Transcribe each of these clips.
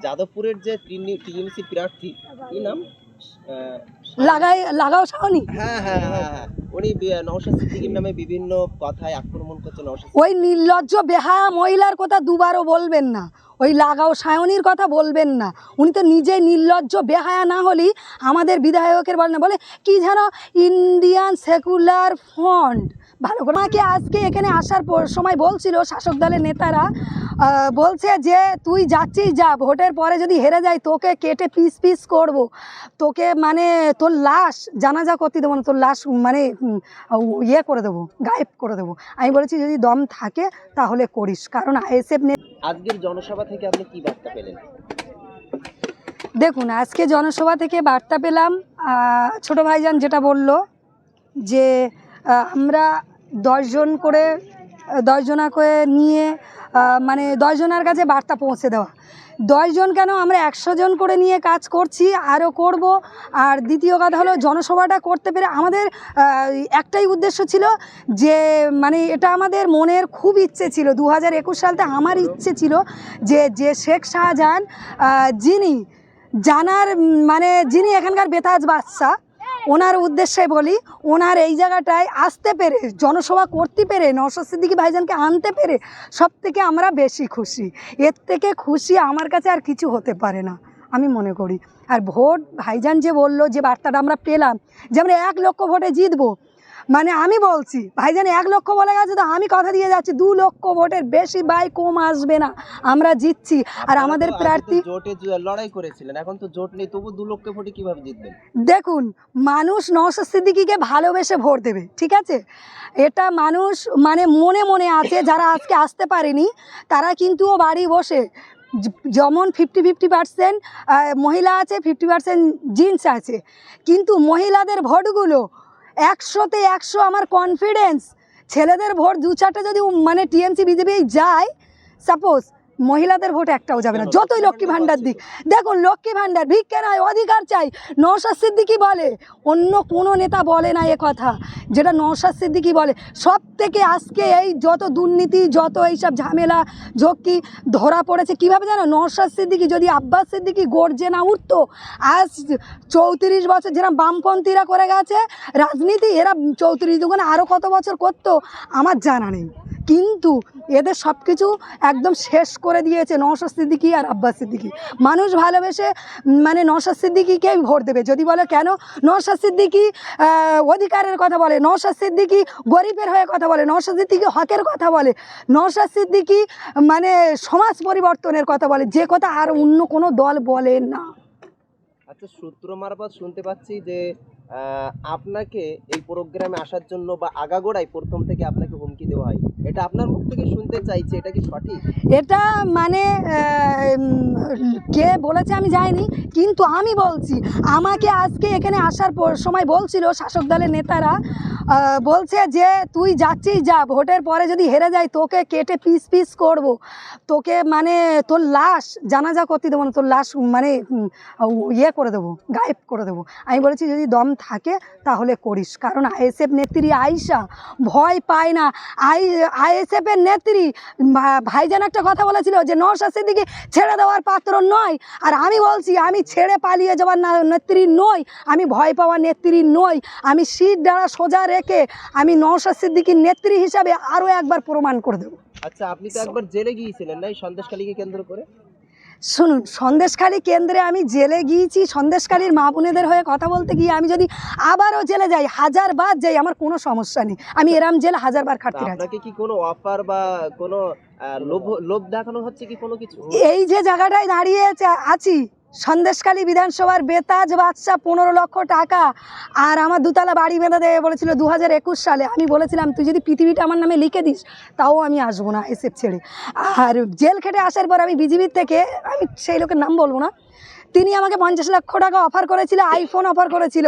যাদবপুরের যে টিএমসি প্রার্থী কি নাম লাগাও শাওনি, হ্যাঁ হ্যাঁ হ্যাঁ হ্যাঁ উনি নওশাদ সিদ্দিকীর নামে বিভিন্ন কথায় আক্রমণ করছে। নওশাদ ওই নির্লজ্জ বেহায়া মহিলার কথা দুবারও বলবেন না, ওই লাগাও শাওনির কথা বলবেন না। উনি তো নিজে নির্লজ্জ বেহায়া না হলেই আমাদের বিধায়কের বলে না, বলে কি যেন ইন্ডিয়ান সেকুলার ফ্রন্ট। ভালো করে আমাকে আজকে এখানে আসার সময় বলছিল শাসক দলের নেতারা, বলছে যে তুই যাচ্ছিস যা, ভোটের পরে যদি হেরে যাই তোকে কেটে পিস পিস করব, তোকে মানে তোর লাশ জানাজা করতে দেবো না, তোর লাশ মানে ইয়ে করে দেবো, গায়েব করে দেবো। আমি বলেছি যদি দম থাকে তাহলে করিস, কারণ আইএসএফ আজকের জনসভা থেকে আপনি কি বার্তা পেলেন? দেখুন, আজকে জনসভা থেকে বার্তা পেলাম, ছোট ভাইজান যেটা বলল যে আমরা 10 জন করে 10 জনা করে নিয়ে মানে 10 জনের কাছে বার্তা পৌঁছে দেওয়া। 10 জন কেন, আমরা 100 জন করে নিয়ে কাজ করছি, আরও করব। আর দ্বিতীয় কথা হলো জনসভাটা করতে পেরে আমাদের একটাই উদ্দেশ্য ছিল যে মানে এটা আমাদের মনের খুব ইচ্ছে ছিল, 2021 সালতে আমার ইচ্ছে ছিল যে শেখ শাহজাহান যিনি যিনি এখানকার বেতাজ বাদশা, ওনার উদ্দেশ্যে বলি, ওনার এই জায়গাটায় আসতে পেরে জনসভা করতে পেরে নওশাদ সিদ্দিকী ভাইজানকে আনতে পেরে সব থেকে আমরা বেশি খুশি। এর থেকে খুশি আমার কাছে আর কিছু হতে পারে না আমি মনে করি। আর ভোট ভাইজান যে বললো, যে বার্তাটা আমরা পেলাম যে আমরা 1 লক্ষ ভোটে জিতবো, মানে আমি বলছি ভাইজান 1 লক্ষ বলে গেছে, তো আমি কথা দিয়ে যাচ্ছি 2 লক্ষ ভোটের বেশি বাই কম আসবে না, আমরা জিতছি। আর আমাদের প্রার্থী জোটে লড়াই করেছিলেন, এখন তো জোট নেই, তবু 2 লক্ষ ভোটে কিভাবে জিতবেন? দেখুন, মানুষ নওশাদ সিদ্দিকীকে ভালোবেসে ভোট দেবে, ঠিক আছে, এটা মানুষ মানে মনে মনে আছে। যারা আজকে আসতে পারেনি তারা কিন্তু বাড়ি বসে, যেমন 50-50% মহিলা আছে, 50% জেন্টস আছে, কিন্তু মহিলাদের ভোটগুলো 100তে 100 আমার কনফিডেন্স। ছেলেদের ভোট 2-4টে যদি মানে টিএমসি বিজেপি যায়, সাপোজ মহিলাদের ভোট একটাও যাবে না, যতই লক্ষ্মী ভাণ্ডার দিক। দেখুন, লক্ষ্মী ভাণ্ডার ভিক্ষে নয়, অধিকার চাই, নওশাদ সিদ্দিকী বলে, অন্য কোনো নেতা বলে না এ কথা, যেটা নওশাদ সিদ্দিকী বলে। সব থেকে আজকে এই যত দুর্নীতি, যত এইসব ঝামেলা ঝক্কি ধরা পড়েছে কীভাবে জানো? নওশাদ সিদ্দিকী যদি আব্বাস সিদ্দিকী গর্জে না উঠতো, আজ 34 বছর যেরকম বামপন্থীরা করে গেছে রাজনীতি, এরা 34 দুগুণে আরও কত বছর করতো আমার জানা নেই, কিন্তু এদের সব কিছু একদম শেষ করে দিয়েছে নওশাদ সিদ্দিকী আর আব্বাস সিদ্দিকী। মানুষ ভালোবেসে মানে নওশাদ সিদ্দিকীকেই ভোট দেবে। যদি বলে কেন, নওশাদ সিদ্দিকী অধিকারের কথা বলে, নওশাদ সিদ্দিকী গরিবের হয়ে কথা বলে, নওশাদ সিদ্দিকী হকের কথা বলে, নওশাদ সিদ্দিকী মানে সমাজ পরিবর্তনের কথা বলে, যে কথা আর অন্য কোনো দল বলে না। আচ্ছা, সূত্র মারফত শুনতে পাচ্ছি যে আপনাকে এই প্রোগ্রামে আসার জন্য বা আগাগোড়াই প্রথম থেকে আপনাকে হুমকি দেওয়া হয়, এটা আপনার মুখ থেকে শুনতে চাইছি, এটা কি সঠিক? এটা মানে কে বলেছে আমি জানি, কিন্তু আমি বলছি আমাকে আজকে এখানে আসার সময় বলছিল শাসক দলের নেতারা, বলছে যে তুই যাচ্ছিস যা, ভোটের পরে যদি হেরে যাই তোকে কেটে পিস পিস করব, তোকে মানে তোর লাশ জানাজা করতে দেবো না, তোর লাশ মানে ইয়ে করে দেবো, গায়েব করে দেবো। আমি বলেছি যদি দম থাকে তাহলে করিস, কারণ আইএসএফ নেত্রী আয়েশা ভয় পায় না। আইএসএফের নেত্রী ভাইজান একটা কথা বলেছিল যে নওশাদ সিদ্দিকী ছেড়ে দেওয়ার পাত্র নয়, আর আমি বলছি আমি ছেড়ে পালিয়ে যাওয়ার নেত্রী নই, আমি ভয় পাওয়ার নেত্রী নই, আমি সিট দ্বারা সোজা রেখে আমি নওশাদ সিদ্দিকীর নেত্রী হিসাবে আরও একবার প্রমাণ করে দেবো। আচ্ছা, আপনি তো একবার জেলে গিয়েছিলেন না এই সন্দেশখালীকে কেন্দ্র করে? শুনুন, সন্দেশখালী কেন্দ্রে আমি জেলে গিয়েছি, সন্দেশখালীর মা বোনেদের হয়ে কথা বলতে গিয়ে আমি যদি আবারও জেলে যাই, 1000 বার যাই, আমার কোনো সমস্যা নেই, আমি এরাম জেল 1000 বার খাটতে রাজি। আপনাকে কি কোনো অফার বা কোনো লোভ দেখানো হচ্ছে কি কোনো কিছু? এই যে জায়গাটায় দাঁড়িয়ে আছি, সন্দেশখালী বিধানসভার বেতাজ বাদশা 15 লক্ষ টাকা আর আমার 2তলা বাড়ি বেঁধে দেবে বলেছিল 2021 সালে। আমি বলেছিলাম তুই যদি পৃথিবীটা আমার নামে লিখে দিস তাও আমি আসবো না এসএফ ছেড়ে। আর জেল খেটে আসার পর আমি বিজেপির থেকে, আমি সেই লোকের নাম বলবো না, তিনি আমাকে 50 লক্ষ টাকা অফার করেছিল, আইফোন অফার করেছিল।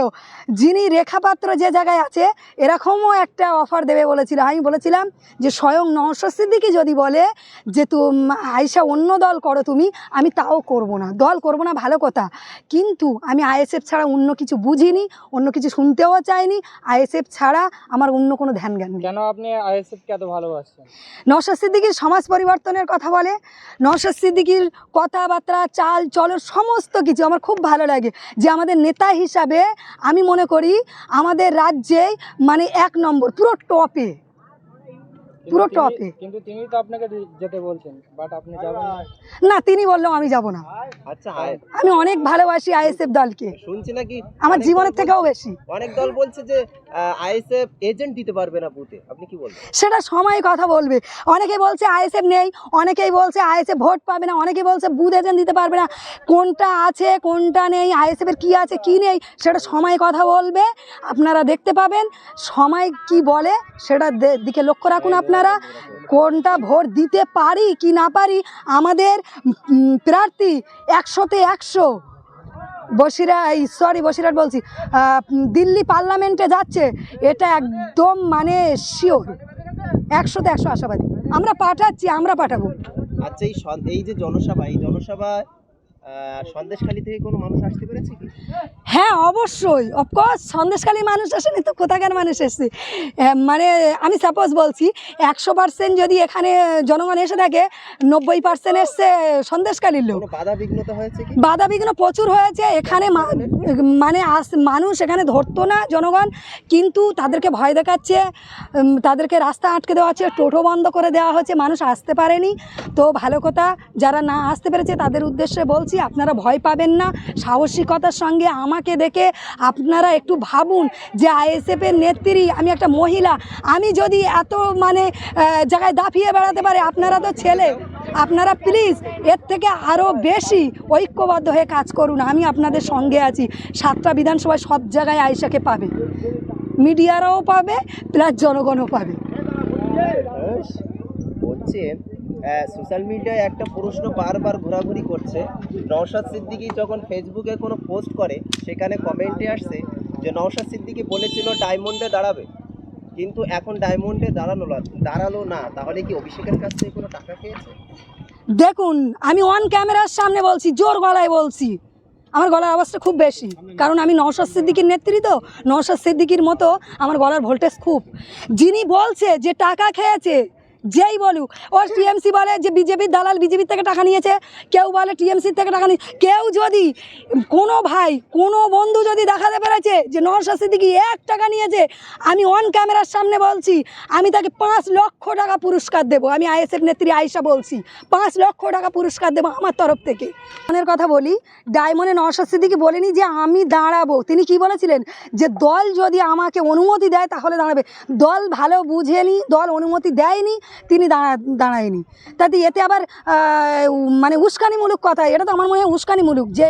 যিনি রেখাপাত্র যে জায়গায় আছে এরকমও একটা অফার দেবে বলেছিল। আমি বলেছিলাম যে স্বয়ং নওশাদ সিদ্দিকী যদি বলে যে আয়েশা অন্য দল করো তুমি, আমি তাও করব না, দল করব না ভালো কথা, কিন্তু আমি আইএসএফ ছাড়া অন্য কিছু বুঝিনি, অন্য কিছু শুনতেও চাইনি। আইএসএফ ছাড়া আমার অন্য কোনো ধ্যান জ্ঞান নেই। কেন আপনি আইএসএফকে এত ভালোবাসছেন? নওশাদ সিদ্দিকীর সমাজ পরিবর্তনের কথা বলে, নওশাদ সিদ্দিকীর কথাবার্তা, চাল চলন সমস্ত কিছু আমার খুব ভালো লাগে। যে আমাদের নেতা হিসাবে আমি মনে করি আমাদের রাজ্যে মানে 1 নম্বর, পুরো টপে, পুরো টপে। কিন্তু তিনি তো আপনাকে যেতে বলছেন, বাট আপনি যাবেন না। না, তিনি বললেও আমি যাব না। আচ্ছা, আমি অনেক ভালোবাসি আইএসএফ দলকে, শুনছি নাকি আমার অনেক জীবনের দল থেকেও বলছে- বেশি। অনেক দল বলছে যে আইএসএফ এজেন্ট দিতে পারবে না বুথে, আপনি কি বলবেন? সেটা সময় কথা বলবে। অনেকেই বলছে আইএসএফ নেই, অনেকেই বলছে আইএসএফ ভোট পাবে না, অনেকেই বলছে বুথ এজেন্ট দিতে পারবে না। কোনটা আছে কোনটা নেই, আইএসএফের কী আছে কী নেই, সেটা সময় কথা বলবে, আপনারা দেখতে পাবেন। সময় কি বলে সেটা দিকে লক্ষ্য রাখুন আপনারা। কোনটা ভোট দিতে পারি কি না পারি, আমাদের প্রার্থী 100-তে 100 বসিরহাট বলছি, দিল্লি পার্লামেন্টে যাচ্ছে, এটা একদম মানে শিওর, 100-তে 100 আশাবাদী। আমরা পাঠাচ্ছি, আমরা পাঠাবো। আচ্ছা, এই যে জনসভায় সন্দেশখালী থেকে কোনো মানুষ আসতে পেরেছে কি? হ্যাঁ, অবশ্যই, অফকোর্স সন্দেশখালী মানুষ আসেনি তো কোথাকার মানুষ এসছে। মানে আমি সাপোজ বলছি 100% যদি এখানে জনগণ এসে থাকে, 90% এসছে সন্দেশখালীর লোক। কোনো বাধা বিঘ্নতা হয়েছে কি? বাধা বিঘ্ন প্রচুর হয়েছে এখানে, মানে মানুষ এখানে ধরতো না জনগণ, কিন্তু তাদেরকে ভয় দেখাচ্ছে, তাদেরকে রাস্তা আটকে দেওয়া হচ্ছে, টোটো বন্ধ করে দেওয়া হচ্ছে, মানুষ আসতে পারেনি। তো ভালো কথা, যারা না আসতে পেরেছে তাদের উদ্দেশ্যে বলছি আপনারা ভয় পাবেন না, সাহসিকতার সঙ্গে আমাকে দেখে আপনারা একটু ভাবুন যে আইএসএফের নেত্রী, আমি একটা মহিলা, আমি যদি এত মানে জায়গায় দাপিয়ে বেড়াতে পারি, আপনারা তো ছেলে, আপনারা প্লিজ এর থেকে আরও বেশি ঐক্যবদ্ধ হয়ে কাজ করুন। আমি আপনাদের সঙ্গে আছি। 7টা বিধানসভায় সব জায়গায় আয়েশাকে পাবে, মিডিয়ারাও পাবে, প্লাস জনগণও পাবে। বলছে সোশ্যাল মিডিয়ায় একটা প্রশ্ন বারবার ঘোরাঘুরি করছে, নওশাদ সিদ্দিকী যখন ফেসবুকে কোনো পোস্ট করে সেখানে কমেন্টে আসছে যে নওশাদ সিদ্দিকী বলেছিল ডায়মন্ডে দাঁড়াবে, কিন্তু এখন ডায়মন্ডে দাঁড়ালো না, তাহলে কি অভিষেকের কাছ থেকে কোনো টাকা খেয়েছে? দেখুন, আমি অন ক্যামেরার সামনে বলছি, জোর গলায় বলছি, আমার গলার আওয়াজটা খুব বেশি, কারণ আমি নওশাদ সিদ্দিকীর নেত্রী, তো নওশাদ সিদ্দিকীর মতো আমার গলার ভোল্টেজ খুব। যিনি বলছে যে টাকা খেয়েছে, যেই বলুক, ও টিএমসি বলে যে বিজেপির দালাল, বিজেপির থেকে টাকা নিয়েছে, কেউ বলে টিএমসির থেকে টাকা নিয়ে, কেউ যদি কোনো ভাই কোনো বন্ধু যদি দেখাতে পেরেছে যে নওশাদ সিদ্দিকী 1 টাকা নিয়েছে, আমি অন ক্যামেরার সামনে বলছি আমি তাকে 5 লক্ষ টাকা পুরস্কার দেবো। আমি আইএসএফ নেত্রী আয়েশা বলছি, 5 লক্ষ টাকা পুরস্কার দেবো আমার তরফ থেকে। মনের কথা বলি, ডায়মন্ডে নওশাদ সিদ্দিকী বলেনি যে আমি দাঁড়াবো, তিনি কি বলেছিলেন যে দল যদি আমাকে অনুমতি দেয় তাহলে দাঁড়াবে। দল ভালো বুঝেনি, দল অনুমতি দেয়নি, তিনি দাঁড়ায়নি। তাতে এতে আবার মানে উস্কানিমূলক কথা, এটা তো আমার মনে হয় উস্কানিমূলক, যে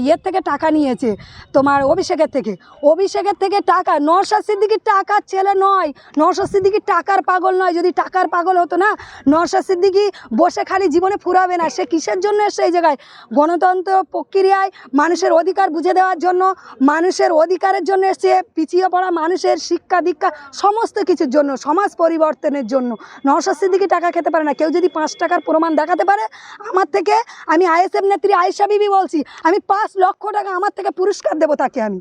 ইয়ের থেকে টাকা নিয়েছে, তোমার অভিষেকের থেকে টাকা। নওশাদ সিদ্দিকীর টাকার ছেলে নয়, নওশাদ সিদ্দিকী টাকার পাগল নয়। যদি টাকার পাগল হতো না, নওশাদ সিদ্দিকী বসে খালি জীবনে ফুরাবে না। সে কিসের জন্য এসে এই জায়গায়? গণতন্ত্র প্রক্রিয়ায় মানুষের অধিকার বুঝে দেওয়ার জন্য, মানুষের অধিকারের জন্য এসছে, পিছিয়ে পড়া মানুষের শিক্ষা দীক্ষা সমস্ত কিছুর জন্য, সমাজ পরিবর্তনের জন্য। নওশাদ সিদ্দিকী টাকা খেতে পারে না। কেউ যদি 5 টাকার প্রমাণ দেখাতে পারে আমার থেকে, আমি আইএসএফ নেত্রী আয়েশা বিবি বলছি, আমি 5 লক্ষ টাকা আমার থেকে পুরস্কার দেবো তাকে, আমি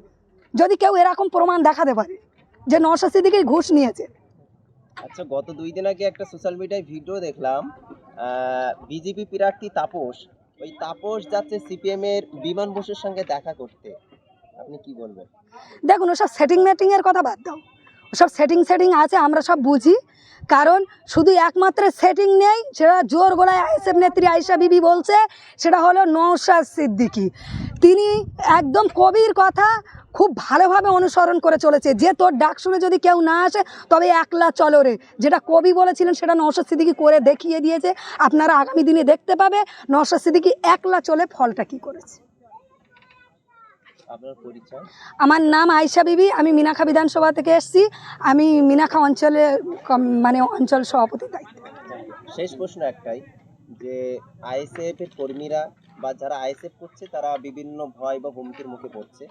যদি কেউ এরকম প্রমাণ দেখাতে পারে যে নওশাদ সিদ্দিকী ঘুষ নিয়েছে। আচ্ছা, গত 2 দিন আগে একটা সোশ্যাল মিডিয়ায় ভিডিও দেখলাম, বিজেপি প্রার্থী তাপস যাচ্ছে সিপিএম এর বিমান বসুর সঙ্গে দেখা করতে, আপনি কি বলবেন? দেখুন, ওসব সেটিংয়ের কথা বাদ দাও, ওসব সেটিং আছে, আমরা সব বুঝি। কারণ শুধু একমাত্র সেটিং নেই, সেটা জোর গলায় আইএসএফ নেত্রী আয়েশা বিবি বলছে, সেটা হলো নওশাদ সিদ্দিকী। তিনি একদম কবির কথা খুব ভালোভাবে অনুসরণ করে চলেছে, যে তোর ডাক শুনে যদি কেউ না আসে তবে একলা চলো রে, যেটা কবি বলেছিলেন সেটা নওশাদ সিদ্দিকী করে দেখিয়ে দিয়েছে। আপনারা আগামী দিনে দেখতে পাবে নওশাদ সিদ্দিকী একলা চলে ফলটা কি করেছে। আপনার পরিচয়? আমার নাম আয়েশা বিবি, আমি মিনাখা বিধানসভা থেকে এসেছি, আমি মিনাখা অঞ্চলে মানে অঞ্চল সভাপতির দায়িত্ব। শেষ প্রশ্ন একটাই, যে আইএসএফ এর কর্মীরা বা যারা আইএসএফ করছে তারা বিভিন্ন ভয় বা হুমকির মুখে পড়ছে,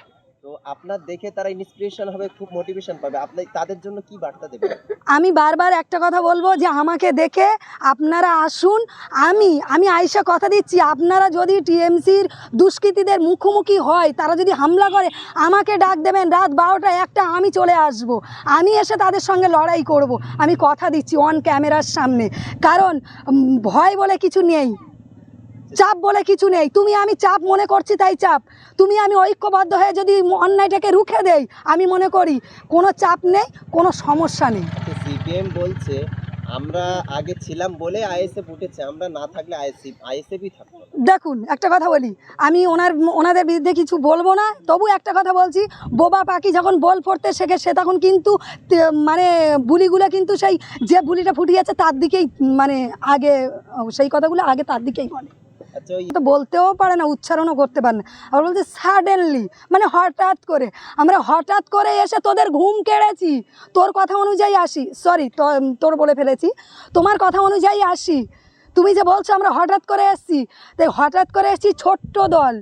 তো আপনার দেখে তারা ইন্সপিরেশন হবে, খুব মোটিভেশন পাবে, আপনি তাদের জন্য কি বার্তা দেবেন? আমি বারবার একটা কথা বলবো যে আমাকে দেখে আপনারা আসুন। আমি আয়েশা কথা দিচ্ছি, আপনারা যদি টিএমসির দুষ্কৃতীদের মুখোমুখি হয়, তারা যদি হামলা করে, আমাকে ডাক দেবেন রাত 12টা 1টা, আমি চলে আসব, আমি এসে তাদের সঙ্গে লড়াই করব। আমি কথা দিচ্ছি অন ক্যামেরার সামনে, কারণ ভয় বলে কিছু নেই, চাপ বলে কিছু নেই। আমি চাপ মনে করছি তাই চাপ, আমি ঐক্যবদ্ধ হয়ে যদি অন্যায়টাকে রুখে দেই, আমি মনে করি কোনো চাপ নেই, কোনো সমস্যা নেই। সিপিএম বলছে আমরা আগে ছিলাম বলে আইএসএফ উঠেছে, আমরা না থাকলে আইএসএফই থাকতো। দেখুন একটা কথা বলি, আমি ওনাদের বিরুদ্ধে কিছু বলবো না, তবু একটা কথা বলছি, বোবা পাখি যখন বল পড়তে শেখে সে তখন কিন্তু মানে বুলিগুলো কিন্তু সেই যে বুলিটা ফুটিয়েছে তার দিকেই মানে আগে, সেই কথাগুলো আগে তার দিকেই বলে। আচ্ছা, ওই তো বলতেও পারে না, উচ্চারণও করতে পারে না, আবার বলছে সাডেনলি, মানে হঠাৎ করে, আমরা হঠাৎ করে এসে তোদের ঘুম কেড়েছি, তোর কথা অনুযায়ী আসি, সরি তোর বলে ফেলেছি, তোমার কথা অনুযায়ী আসি, তুমি যে বলছো আমরা হঠাৎ করে এসছি, তাই হঠাৎ করে এসছি ছোট্ট দল,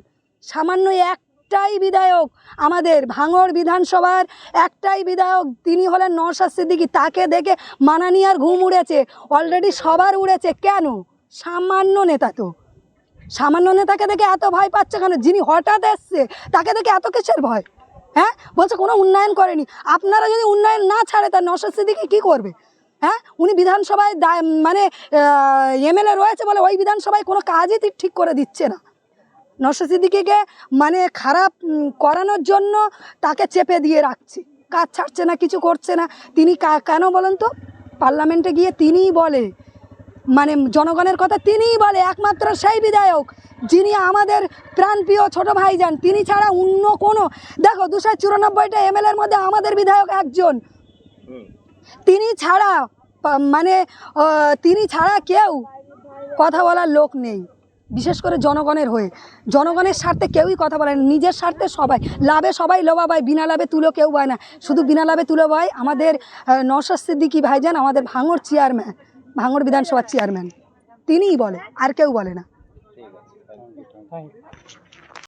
সামান্য একটাই বিধায়ক, আমাদের ভাঙড় বিধানসভার একটাই বিধায়ক, তিনি হলেন নওশাদ সিদ্দিকী, তাকে দেখে মানানিয়ার ঘুম উড়েছে, অলরেডি সবার উড়েছে। কেন? সামান্য নেতা, তো সামান্য নেতাকে দেখে এত ভয় পাচ্ছে কেন? যিনি হঠাৎ এসছে তাকে দেখে এত কিসের ভয়? হ্যাঁ, বলছে কোনো উন্নয়ন করেনি। আপনারা যদি উন্নয়ন না ছাড়ে তা নওশাদ সিদ্দিকী কী করবে? হ্যাঁ, উনি বিধানসভায় মানে এমএলএ রয়েছে বলে ওই বিধানসভায় কোনো কাজই ঠিক করে দিচ্ছে না। নওশাদ সিদ্দিকীকে মানে খারাপ করানোর জন্য তাকে চেপে দিয়ে রাখছে, কাজ ছাড়ছে না, কিছু করছে না। তিনি কেন বলেন তো? পার্লামেন্টে গিয়ে তিনিই বলে, মানে জনগণের কথা তিনিই বলে, একমাত্র সেই বিধায়ক যিনি আমাদের প্রাণপ্রিয় ছোট ভাইজান, তিনি ছাড়া অন্য কোনো, দেখো 294টা এমএলএর মধ্যে আমাদের বিধায়ক একজন, তিনি ছাড়া মানে তিনি ছাড়া কেউ কথা বলার লোক নেই, বিশেষ করে জনগণের হয়ে। জনগণের স্বার্থে কেউই কথা বলে না, নিজের স্বার্থে সবাই, লাভে সবাই লোভা পায়, বিনা লাভে তুলো কেউ পায় না। শুধু বিনা লাভে তুলো পায় আমাদের নওশাদ সিদ্দিকী ভাইজান, আমাদের ভাঙড় চেয়ারম্যান, ভাঙড় বিধানসভার চেয়ারম্যান, তিনিই বলে, আর কেউ বলে না। ঠিক আছে, থ্যাংক ইউ।